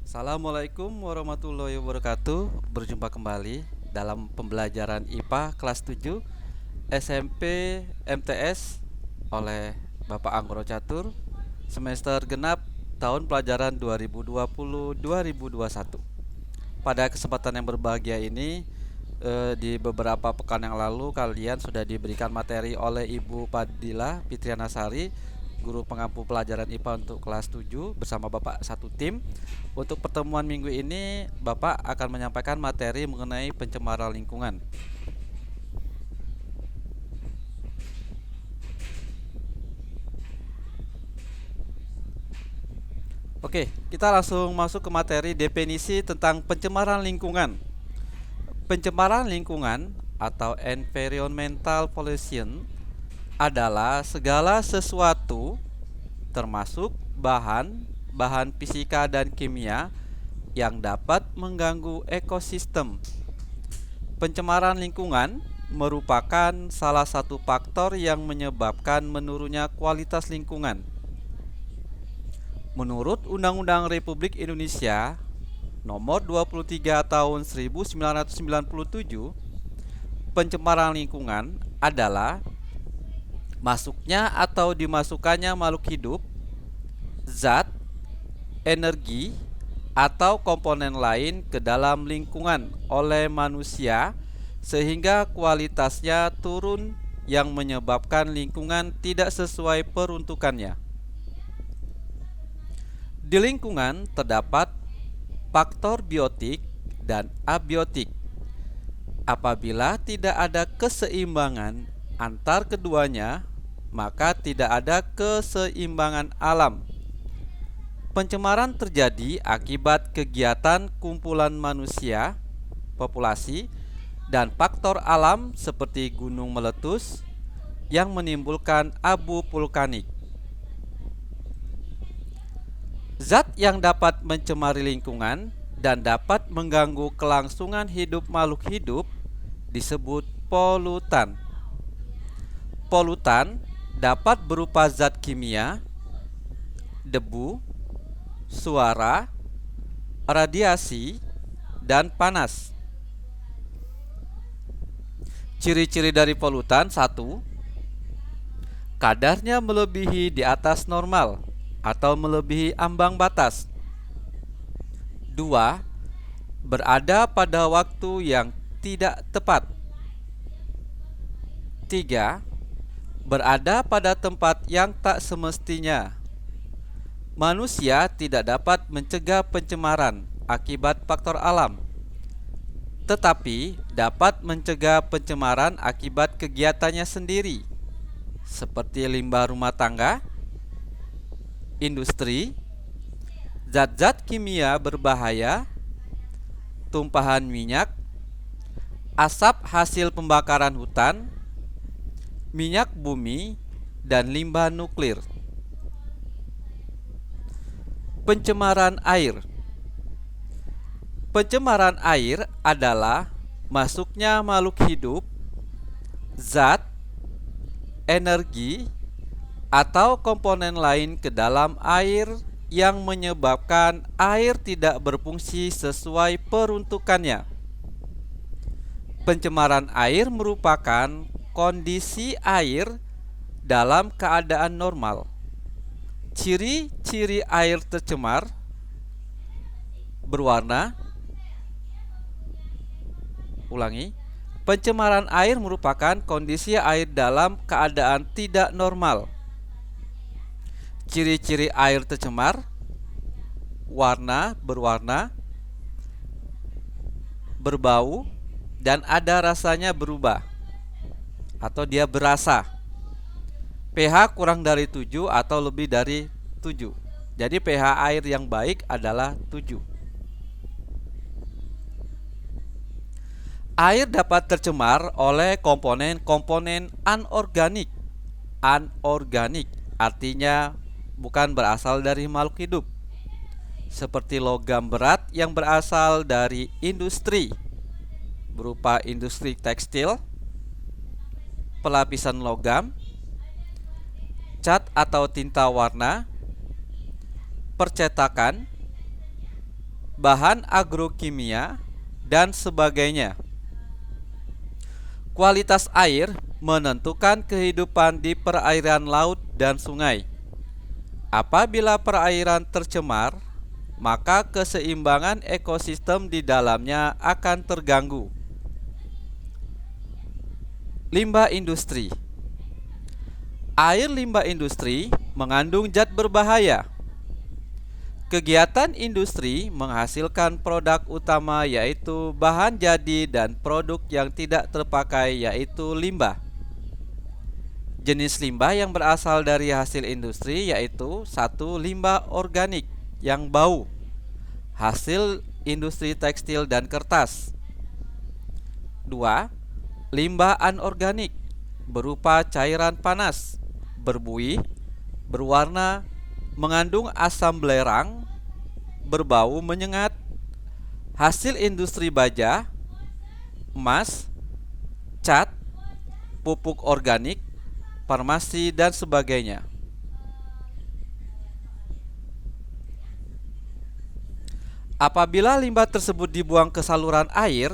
Assalamualaikum warahmatullahi wabarakatuh. Berjumpa kembali dalam pembelajaran IPA kelas 7 SMP MTS oleh Bapak Anggoro Catur semester genap tahun pelajaran 2020-2021. Pada kesempatan yang berbahagia ini, di beberapa pekan yang lalu kalian sudah diberikan materi oleh Ibu Padila Fitrianasari, guru pengampu pelajaran IPA untuk kelas 7 bersama Bapak satu tim. Untuk pertemuan minggu ini, Bapak akan menyampaikan materi mengenai pencemaran lingkungan. Oke, kita langsung masuk ke materi definisi tentang pencemaran lingkungan. Pencemaran lingkungan atau environmental pollution adalah segala sesuatu termasuk bahan fisika dan kimia yang dapat mengganggu ekosistem. Pencemaran lingkungan merupakan salah satu faktor yang menyebabkan menurunnya kualitas lingkungan. Menurut Undang-Undang Republik Indonesia Nomor 23 Tahun 1997, pencemaran lingkungan adalah masuknya atau dimasukkannya makhluk hidup, zat, energi, atau komponen lain ke dalam lingkungan oleh manusia sehingga kualitasnya turun yang menyebabkan lingkungan tidak sesuai peruntukannya. Di lingkungan terdapat faktor biotik dan abiotik. Apabila tidak ada keseimbangan antar keduanya, maka tidak ada keseimbangan alam. Pencemaran terjadi akibat kegiatan kumpulan manusia, populasi, dan faktor alam seperti gunung meletus yang menimbulkan abu vulkanik. Zat yang dapat mencemari lingkungan dan dapat mengganggu kelangsungan hidup makhluk hidup disebut polutan. Polutan dapat berupa zat kimia, debu, suara, radiasi, dan panas. Ciri-ciri dari polutan: 1. Kadarnya melebihi di atas normal atau melebihi ambang batas. 2. Berada pada waktu yang tidak tepat. 3. Berada pada tempat yang tak semestinya. Manusia tidak dapat mencegah pencemaran akibat faktor alam, tetapi dapat mencegah pencemaran akibat kegiatannya sendiri, seperti limbah rumah tangga, industri, zat-zat kimia berbahaya, tumpahan minyak, asap hasil pembakaran hutan, minyak bumi, dan limbah nuklir. Pencemaran air. Pencemaran air adalah masuknya makhluk hidup, zat, energi, atau komponen lain ke dalam air yang menyebabkan air tidak berfungsi sesuai peruntukannya. Pencemaran air merupakan kondisi air dalam keadaan normal. Ciri-ciri air tercemar: berwarna. Pencemaran air merupakan kondisi air dalam keadaan tidak normal. Ciri-ciri air tercemar: berwarna, berbau, dan ada rasanya berubah atau dia berasa. pH kurang dari 7 atau lebih dari 7. Jadi pH air yang baik adalah 7. Air dapat tercemar oleh komponen-komponen anorganik. Anorganik artinya bukan berasal dari makhluk hidup, seperti logam berat yang berasal dari industri, berupa industri tekstil, pelapisan logam, cat atau tinta warna, percetakan, bahan agrokimia, dan sebagainya. Kualitas air menentukan kehidupan di perairan laut dan sungai. Apabila perairan tercemar, maka keseimbangan ekosistem di dalamnya akan terganggu. Limbah industri. Air limbah industri mengandung zat berbahaya. Kegiatan industri menghasilkan produk utama yaitu bahan jadi dan produk yang tidak terpakai yaitu limbah. Jenis limbah yang berasal dari hasil industri yaitu: 1. Limbah organik yang bau, hasil industri tekstil dan kertas. 2. Limbah anorganik berupa cairan panas, berbuih, berwarna, mengandung asam belerang, berbau menyengat, hasil industri baja, emas, cat, pupuk organik, farmasi, dan sebagainya. Apabila limbah tersebut dibuang ke saluran air,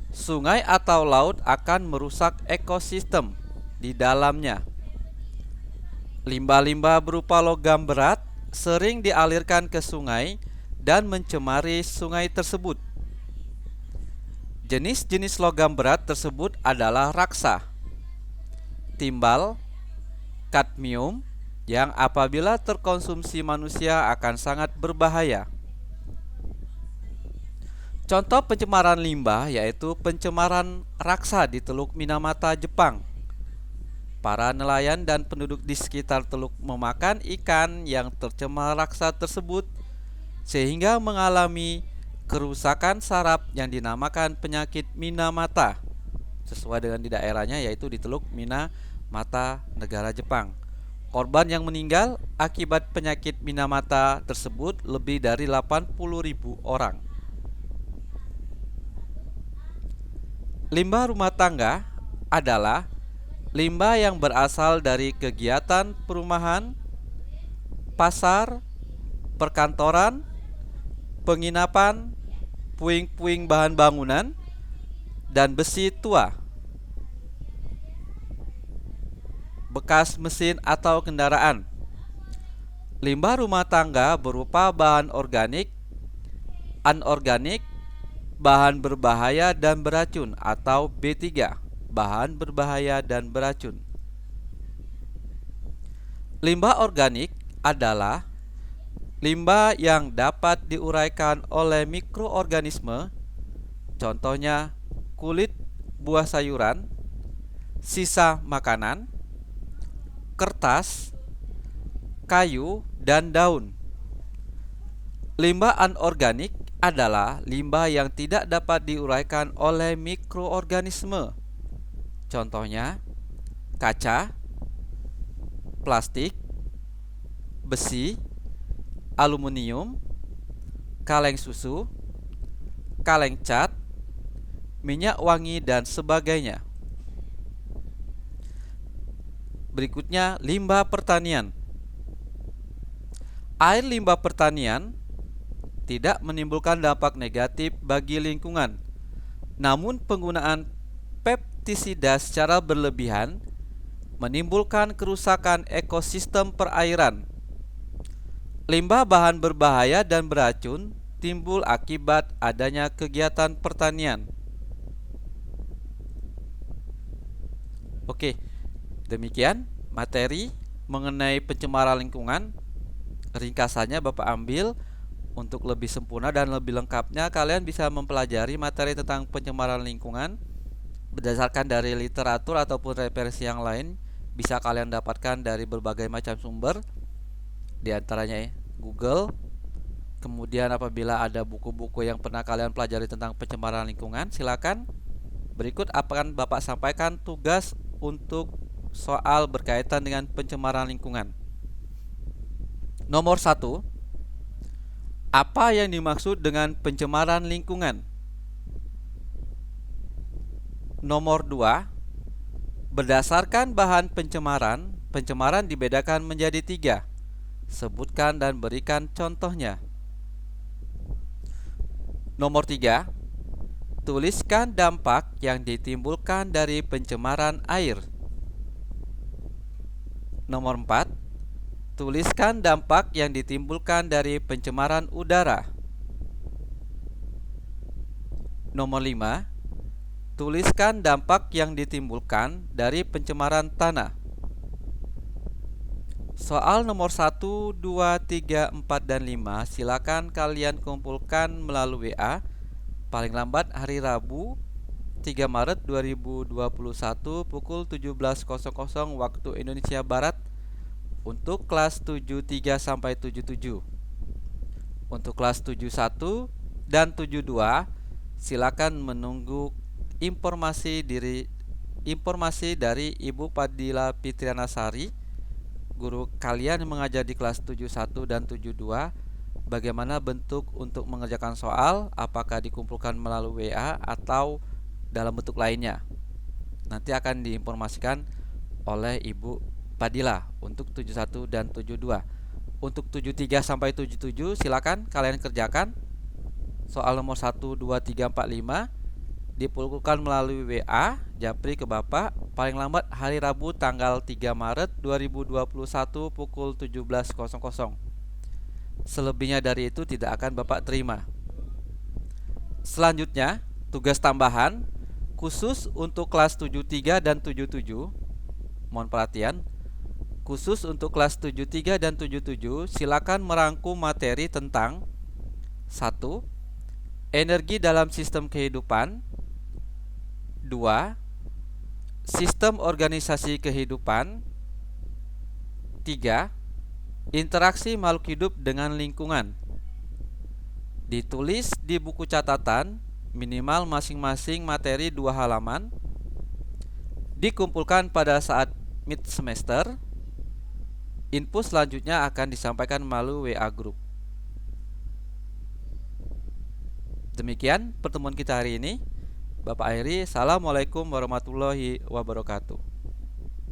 sungai atau laut akan merusak ekosistem di dalamnya. Limbah-limbah berupa logam berat sering dialirkan ke sungai dan mencemari sungai tersebut. Jenis-jenis logam berat tersebut adalah raksa, timbal, kadmium, yang apabila terkonsumsi manusia akan sangat berbahaya. Contoh pencemaran limbah yaitu pencemaran raksa di Teluk Minamata, Jepang. Para nelayan dan penduduk di sekitar teluk memakan ikan yang tercemar raksa tersebut sehingga mengalami kerusakan saraf yang dinamakan penyakit Minamata, sesuai dengan di daerahnya yaitu di Teluk Minamata, negara Jepang. Korban yang meninggal akibat penyakit Minamata tersebut lebih dari 80.000 orang. Limbah rumah tangga adalah limbah yang berasal dari kegiatan perumahan, pasar, perkantoran, penginapan, puing-puing bahan bangunan, dan besi tua, bekas mesin atau kendaraan. Limbah rumah tangga berupa bahan organik, anorganik, bahan berbahaya dan beracun atau B3, bahan berbahaya dan beracun. Limbah organik adalah limbah yang dapat diuraikan oleh mikroorganisme, contohnya kulit buah sayuran, sisa makanan, kertas, kayu, dan daun. Limbah anorganik adalah limbah yang tidak dapat diuraikan oleh mikroorganisme, contohnya kaca, plastik, besi, aluminium, kaleng susu, kaleng cat, minyak wangi, dan sebagainya. Berikutnya, limbah pertanian. Air limbah pertanian tidak menimbulkan dampak negatif bagi lingkungan. Namun penggunaan pestisida secara berlebihan menimbulkan kerusakan ekosistem perairan. Limbah bahan berbahaya dan beracun timbul akibat adanya kegiatan pertanian. Oke, demikian materi mengenai pencemaran lingkungan. Ringkasannya Bapak ambil. Untuk lebih sempurna dan lebih lengkapnya, kalian bisa mempelajari materi tentang pencemaran lingkungan berdasarkan dari literatur ataupun referensi yang lain. Bisa kalian dapatkan dari berbagai macam sumber, diantaranya Google. Kemudian apabila ada buku-buku yang pernah kalian pelajari tentang pencemaran lingkungan, silakan. Berikut akan Bapak sampaikan tugas untuk soal berkaitan dengan pencemaran lingkungan. Nomor 1. Apa yang dimaksud dengan pencemaran lingkungan? Nomor 2. Berdasarkan bahan pencemaran, pencemaran dibedakan menjadi 3. Sebutkan dan berikan contohnya. Nomor 3, tuliskan dampak yang ditimbulkan dari pencemaran air. Nomor 4, tuliskan dampak yang ditimbulkan dari pencemaran udara. Nomor 5, tuliskan dampak yang ditimbulkan dari pencemaran tanah. Soal nomor 1, 2, 3, 4, dan 5 silakan kalian kumpulkan melalui WA paling lambat hari Rabu 3 Maret 2021 pukul 17.00 waktu Indonesia Barat untuk kelas 73 sampai 77. Untuk kelas 71 dan 72 silakan menunggu informasi dari Ibu Padilla Fitrianasari, guru kalian yang mengajar di kelas 71 dan 72, bagaimana bentuk untuk mengerjakan soal, apakah dikumpulkan melalui WA atau dalam bentuk lainnya. Nanti akan diinformasikan oleh Ibu Padilla untuk 71 dan 72. Untuk 73 sampai 77 silakan kalian kerjakan. Soal nomor 1, 2, 3, 4, 5 dikumpulkan melalui WA Japri ke Bapak paling lambat hari Rabu tanggal 3 Maret 2021 pukul 17.00. Selebihnya dari itu tidak akan Bapak terima. Selanjutnya, tugas tambahan khusus untuk kelas 73 dan 77. Mohon perhatian. Khusus untuk kelas 73 dan 77, silakan merangkum materi tentang 1. Energi dalam sistem kehidupan. 2. Sistem organisasi kehidupan. 3. Interaksi makhluk hidup dengan lingkungan. Ditulis di buku catatan minimal masing-masing materi 2 halaman. Dikumpulkan pada saat mid semester. Info selanjutnya akan disampaikan melalui WA group. Demikian pertemuan kita hari ini. Bapak akhiri. Assalamualaikum warahmatullahi wabarakatuh.